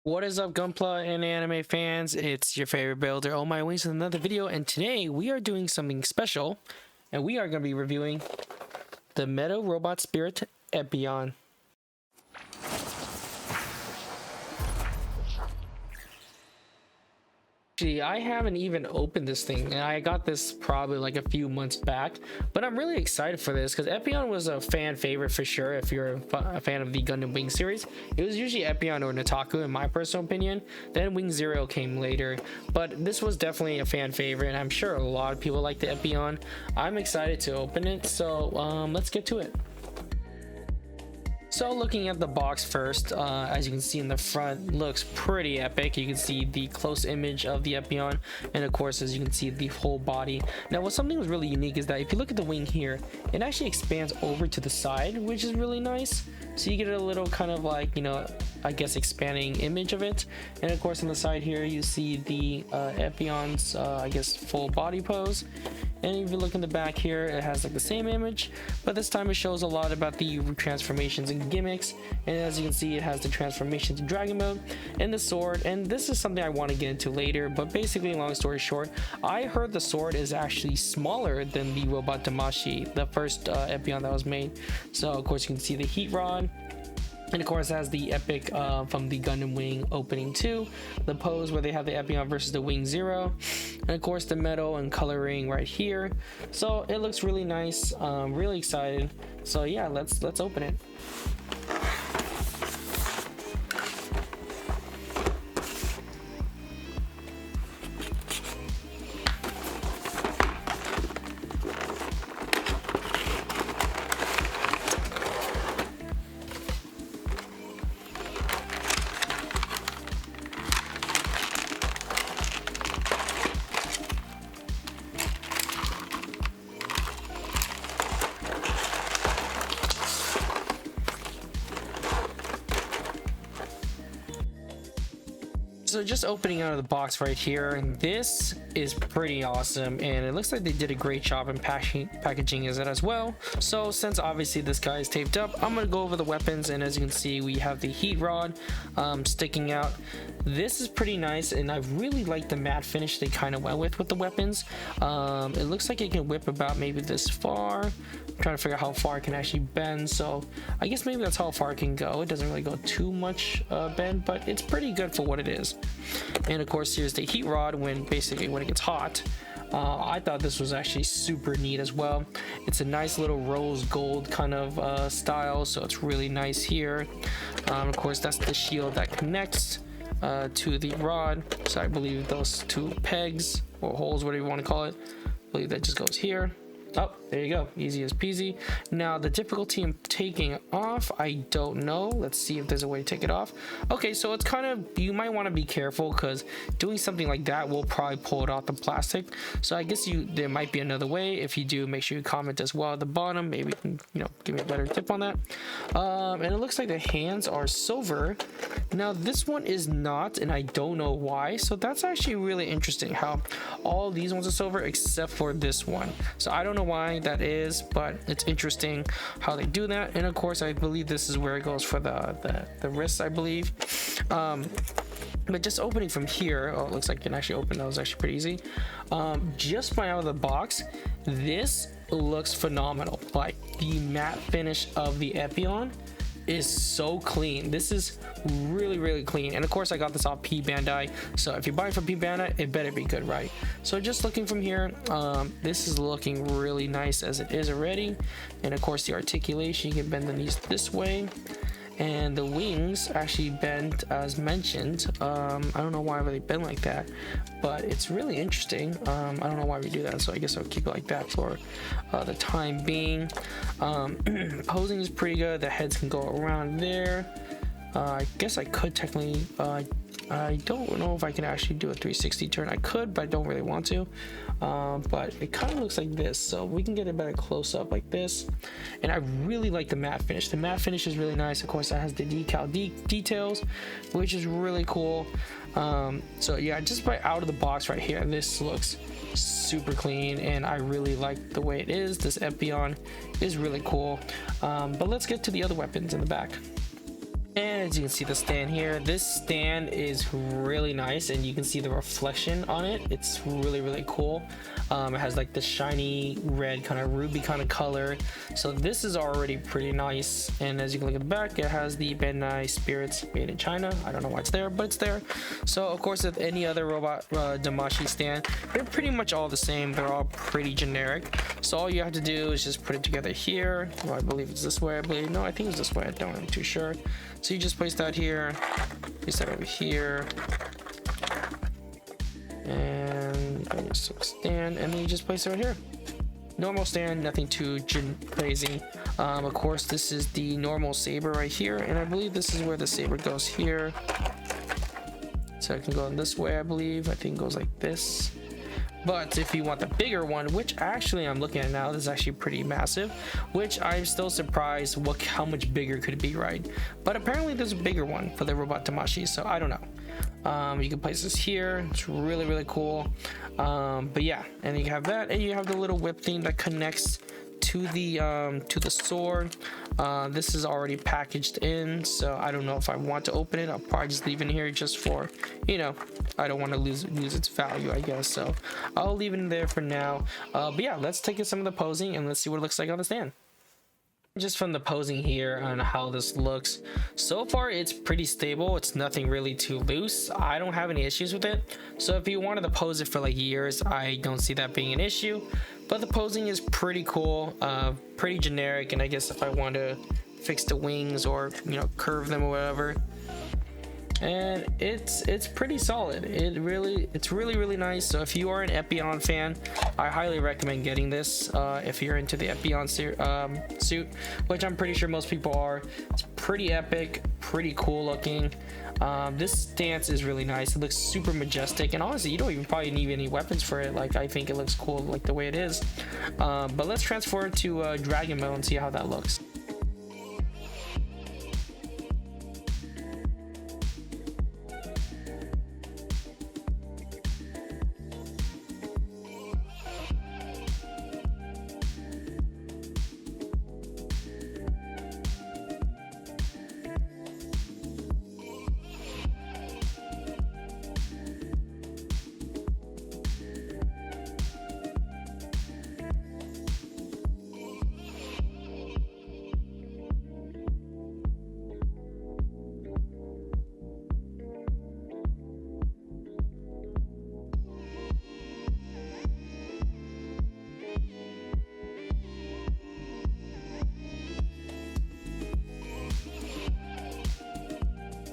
What is up, Gunpla and anime fans? It's your favorite builder, Ohmywingz, with another video, and today we are doing something special, and we are going to be reviewing the Metal Robot Spirit Epyon. Actually, I haven't even opened this thing, and I got this probably like a few months back, but I'm really excited for this because Epyon was a fan favorite for sure. If you're a fan of the Gundam Wing series, it was usually Epyon or Nataku in my personal opinion. Then Wing Zero came later, but this was definitely a fan favorite, and I'm sure a lot of people like the Epyon. I'm excited to open it, so let's get to it. So looking at the box first, as you can see in the front, looks pretty epic. You can see the close image of the Epyon, and of course, as you can see, the whole body. Now, what something was really unique is that if you look at the wing here, it actually expands over to the side, which is really nice. So you get a little kind of like, I guess expanding image of it. And of course, on the side here, you see the Epyon's, I guess, full body pose. And if you look in the back here, it has like the same image, but this time it shows a lot about the transformations and gimmicks. And as you can see, it has the transformation to dragon mode and the sword. And this is something I want to get into later, but basically, long story short, I heard the sword is actually smaller than the Robot Damashi, the first Epyon that was made. So of course, you can see the heat rod. And of course, it has the epic from the Gundam Wing opening 2, the pose where they have the Epyon versus the Wing Zero, and of course the metal and coloring right here. So it looks really nice. Really excited. So yeah, let's open it. So just opening out of the box right here, and this is pretty awesome, and it looks like they did a great job in packaging it as well. So since obviously this guy is taped up, I'm gonna go over the weapons, and as you can see, we have the heat rod sticking out. This is pretty nice, and I really like the matte finish they kind of went with the weapons. It looks like it can whip about maybe this far. I'm trying to figure out how far it can actually bend, so I guess maybe that's how far it can go. It doesn't really go too much bend, but it's pretty good for what it is. And of course, here's the heat rod when it gets hot. I thought this was actually super neat as well. It's a nice little rose gold kind of style, so it's really nice here. Of course, that's the shield that connects to the rod. So I believe those two pegs or holes, whatever you want to call it, I believe that just goes here. Oh, there you go, easy as peasy. Now the difficulty in taking off, I don't know. Let's see if there's a way to take it off. Okay, so it's kind of, you might want to be careful because doing something like that will probably pull it off the plastic. So I guess there might be another way. If you do, make sure you comment as well at the bottom. Maybe you can, give me a better tip on that. And it looks like the hands are silver. Now this one is not, and I don't know why. So that's actually really interesting how all these ones are silver except for this one. So I don't know why that is, but it's interesting how they do that. And of course, I believe this is where it goes for the wrists, I believe. But just opening from here, oh, it looks like you can actually open. That was actually pretty easy. Just by out of the box, this looks phenomenal. Like the matte finish of the Epyon is so clean. This is really clean. And of course, I got this off bandai, so if you're buying from bandai, it better be good, right? So just looking from here, this is looking really nice as it is already. And of course, the articulation, you can bend the knees this way, and the wings actually bend as mentioned. I don't know why they bend like that, but it's really interesting. I don't know why we do that, so I guess I'll keep it like that for the time being. Posing is pretty good. The heads can go around there. I guess I could technically, I don't know if I can actually do a 360 turn. I could, but I don't really want to. But it kind of looks like this, so we can get a better close-up like this. And I really like the matte finish. The matte finish is really nice. Of course, that has the decal details, which is really cool. So yeah, just right out of the box right here, this looks super clean, and I really like the way it is. This Epyon is really cool. But let's get to the other weapons in the back. And as you can see the stand here, this stand is really nice, and you can see the reflection on it. It's really cool. It has like the shiny red kind of ruby kind of color, so this is already pretty nice. And as you can look at the back, it has the Bandai Spirits made in China. I don't know why it's there, but it's there. So of course, with any other robot Damashi stand, they're pretty much all the same. They're all pretty generic, so all you have to do is just put it together here. Well, I believe it's this way. No, I think it's this way. I'm too sure. So you just place that here, place that over here, and stand, and then you just place it right here. Normal stand, nothing too crazy. Of course, this is the normal saber right here, and I believe this is where the saber goes here. So it can go in this way, I believe. I think it goes like this. But if you want the bigger one, which actually I'm looking at now, this is actually pretty massive, which I'm still surprised how much bigger could it be, right? But apparently there's a bigger one for the robot Damashi, so I don't know. You can place this here. It's really cool. But yeah, and you have that, and you have the little whip thing that connects to the sword. This is already packaged in, so I don't know if I want to open it. I'll probably just leave it in here just for, you know, I don't want to lose its value, I guess. So I'll leave it in there for now. But yeah, let's take some of the posing and let's see what it looks like on the stand. Just from the posing here on how this looks, so far it's pretty stable. It's nothing really too loose. I don't have any issues with it, so if you wanted to pose it for like years, I don't see that being an issue. But the posing is pretty cool, pretty generic, and I guess if I want to fix the wings or, you know, curve them or whatever, and it's pretty solid. It's really nice. So if you are an Epyon fan, I highly recommend getting this. If you're into the Epyon suit, which I'm pretty sure most people are. It's pretty epic, pretty cool looking. This stance is really nice. It looks super majestic, and honestly, you don't even probably need any weapons for it. Like, I think it looks cool like the way it is. But let's transfer it to Dragon mode and see how that looks.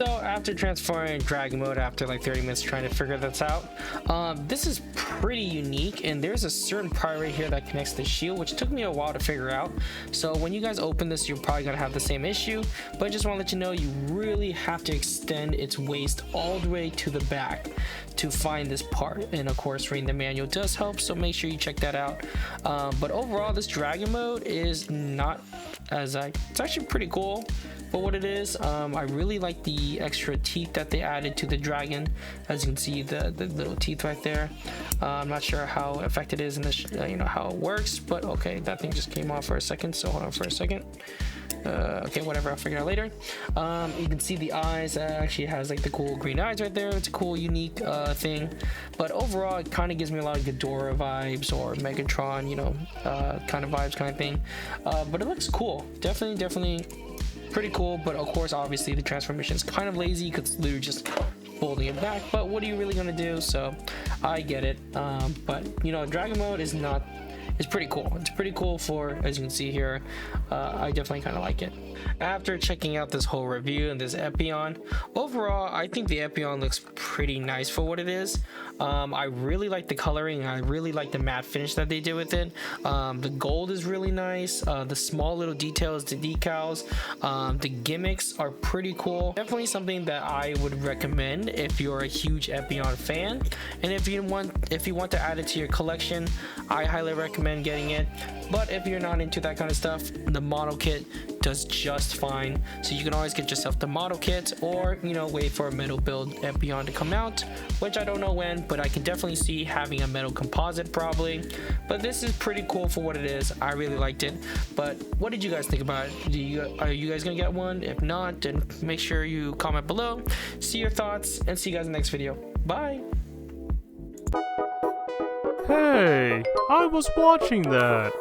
So after transferring Dragon mode, after like 30 minutes trying to figure this out, this is pretty unique, and there's a certain part right here that connects the shield, which took me a while to figure out. So when you guys open this, you're probably gonna have the same issue, but I just want to let you know you really have to extend its waist all the way to the back to find this part. And of course, reading the manual does help, so make sure you check that out. But overall, this Dragon mode is not as it's actually pretty cool for what it is. I really like the extra teeth that they added to the dragon. As you can see, the little teeth right there. I'm not sure how effective it is in this, you know, how it works, but okay, that thing just came off for a second, so hold on for a second. Okay, whatever, I'll figure it out later. You can see the eyes. Actually has like the cool green eyes right there. It's a cool, unique thing. But overall, it kind of gives me a lot of Ghidorah vibes or Megatron, you know, kind of vibes, kind of thing. But it looks cool. Definitely pretty cool. But of course, obviously, the transformation is kind of lazy because it's literally just folding it back. But what are you really gonna do? So I get it. But you know, Dragon mode is not. It's pretty cool. It's pretty cool for, as you can see here. I definitely kind of like it. After checking out this whole review and this Epyon, overall, I think the Epyon looks pretty nice for what it is. I really like the coloring. I really like the matte finish that they did with it. The gold is really nice. The small little details, the decals, the gimmicks are pretty cool. Definitely something that I would recommend if you're a huge Epyon fan. And if you want to add it to your collection, I highly recommend getting it. But if you're not into that kind of stuff, the model kit does just fine. So you can always get yourself the model kit, or wait for a metal build Epyon to come out, which I don't know when, but I can definitely see having a metal composite probably. But this is pretty cool for what it is. I really liked it. But what did you guys think about it? Are you guys gonna get one? If not, then make sure you comment below, see your thoughts, and see you guys in the next video. Bye. Hey, I was watching that.